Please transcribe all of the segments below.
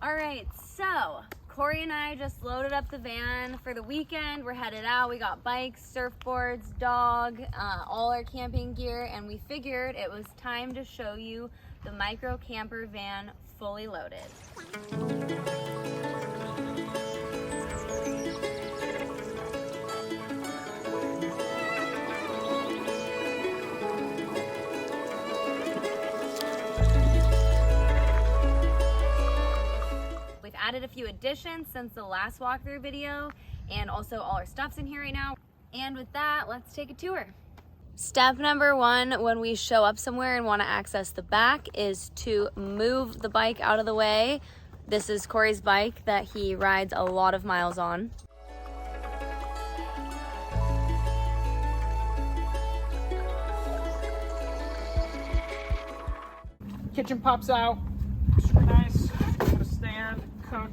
All right, so Kory and I just loaded up the van for the weekend. We're headed out. We got bikes, surfboards, dog, all our camping gear, and we figured it was time to show you the micro camper van fully loaded. We've added a few additions since the last walkthrough video, and also all our stuff's in here right now. And with that, let's take a tour. Step number one when we show up somewhere and want to access the back is to move the bike out of the way. This is Kory's bike that he rides a lot of miles on. Kitchen pops out, super nice. Got a stand, cook.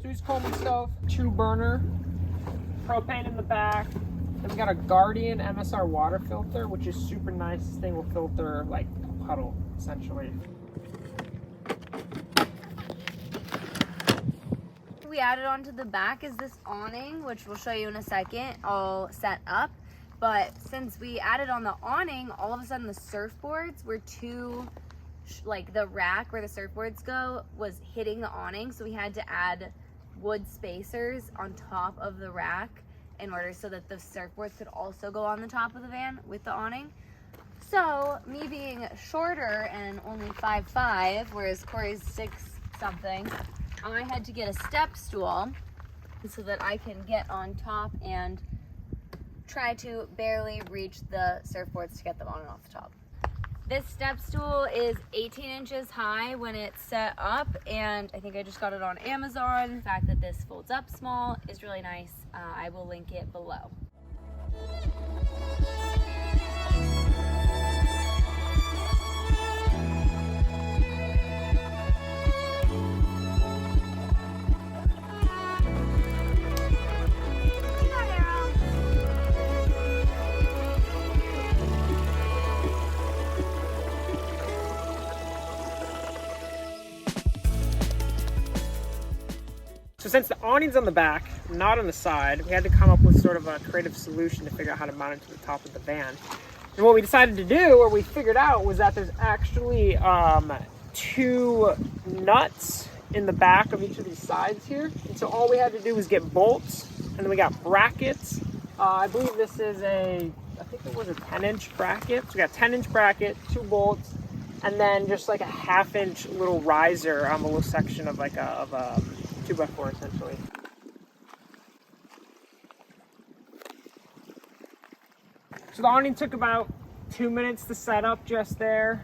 Zeus Coleman stove, 2-burner, propane in the back. Then we got a Guardian MSR water filter, which is super nice. This thing will filter like a puddle, essentially. We added onto the back is this awning, which we'll show you in a second, all set up. But since we added on the awning, all of a sudden the surfboards were too, like the rack where the surfboards go was hitting the awning, so we had to add wood spacers on top of the rack in order so that the surfboards could also go on the top of the van with the awning. So me being shorter and only 5'5", whereas Kory's 6-something, I had to get a step stool so that I can get on top and try to barely reach the surfboards to get them on and off the top. This step stool is 18 inches high when it's set up, and I think I just got it on Amazon. The fact that this folds up small is really nice. I will link it below. So since the awning's on the back, not on the side, we had to come up with sort of a creative solution to figure out how to mount it to the top of the van. And what we decided to do, or we figured out, was that there's actually 2 nuts in the back of each of these sides here. And so all we had to do was get bolts, and then we got brackets. I believe this is I think it was a 10-inch bracket. So we got a 10-inch bracket, 2 bolts, and then just like a 1/2-inch little riser on the little section of like a 2x4 essentially. So the awning took about 2 minutes to set up just there.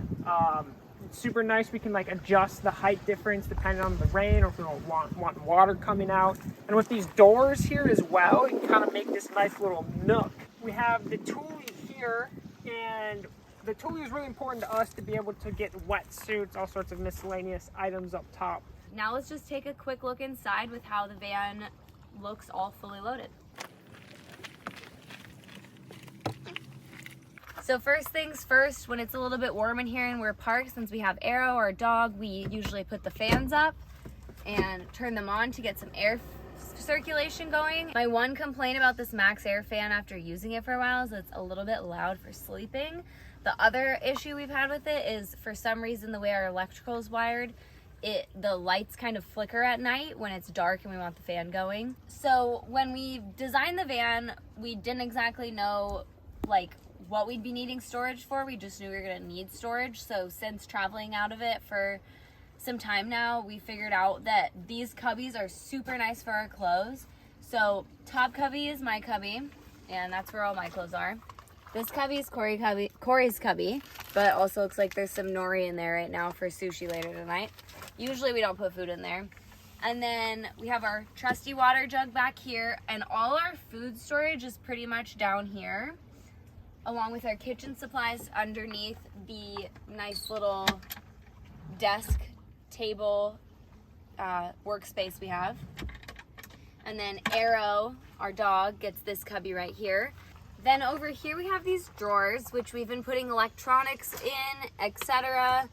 It's super nice. We can like adjust the height difference depending on the rain or if we don't want water coming out. And with these doors here as well, you can kind of make this nice little nook. We have the toolie here, and the toolie is really important to us to be able to get wetsuits, all sorts of miscellaneous items up top. Now let's just take a quick look inside with how the van looks all fully loaded. So first things first, when it's a little bit warm in here and we're parked, since we have Arrow, our dog, we usually put the fans up and turn them on to get some air circulation going. My one complaint about this Max Air fan after using it for a while is it's a little bit loud for sleeping. The other issue we've had with it is, for some reason, the way our electrical is wired, the lights kind of flicker at night when it's dark and we want the fan going. So when we designed the van, we didn't exactly know like what we'd be needing storage for. We just knew we were gonna need storage. So since traveling out of it for some time now, we figured out that these cubbies are super nice for our clothes. So top cubby is my cubby, and that's where all my clothes are. This cubby is Kory's cubby, but it also looks like there's some nori in there right now for sushi later tonight. Usually we don't put food in there. And then we have our trusty water jug back here, and all our food storage is pretty much down here, along with our kitchen supplies underneath the nice little desk, table, workspace we have. And then Arrow, our dog, gets this cubby right here. Then over here we have these drawers, which we've been putting electronics in, etc.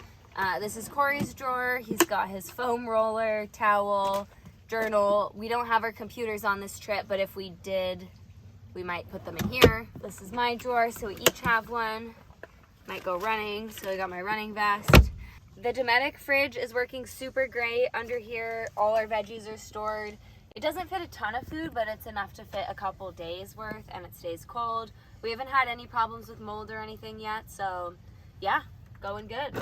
This is Kory's drawer. He's got his foam roller, towel, journal. We don't have our computers on this trip, but if we did, we might put them in here. This is my drawer, so we each have one. Might go running, so I got my running vest. The Dometic fridge is working super great. Under here, all our veggies are stored. It doesn't fit a ton of food, but it's enough to fit a couple days worth, and it stays cold. We haven't had any problems with mold or anything yet, so yeah, going good.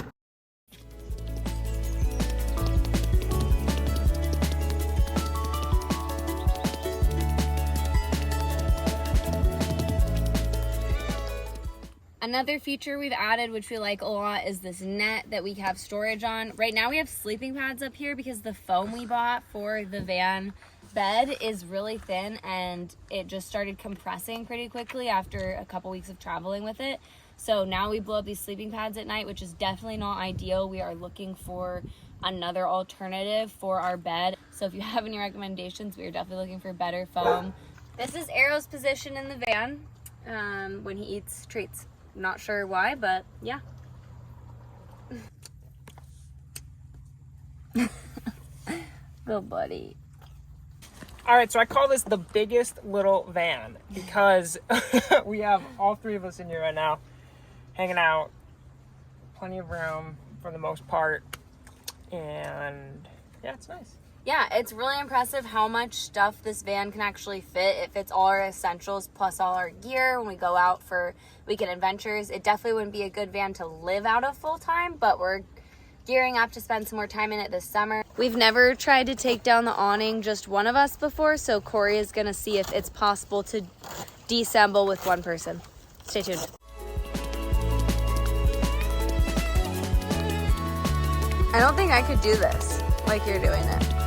Another feature we've added, which we like a lot, is this net that we have storage on. Right now we have sleeping pads up here because the foam we bought for the van bed is really thin and it just started compressing pretty quickly after a couple weeks of traveling with it. So now we blow up these sleeping pads at night, which is definitely not ideal. We are looking for another alternative for our bed. So if you have any recommendations, we are definitely looking for better foam. This is Arrow's position in the van when he eats treats. Not sure why, but yeah. Good buddy. All right, so I call this the biggest little van because we have all three of us in here right now, hanging out, plenty of room for the most part, and yeah, it's nice. Yeah, it's really impressive how much stuff this van can actually fit. It fits all our essentials plus all our gear when we go out for weekend adventures. It definitely wouldn't be a good van to live out of full time, but we're gearing up to spend some more time in it this summer. We've never tried to take down the awning, just one of us before, so Kory is gonna see if it's possible to deassemble with one person. Stay tuned. I don't think I could do this like you're doing it.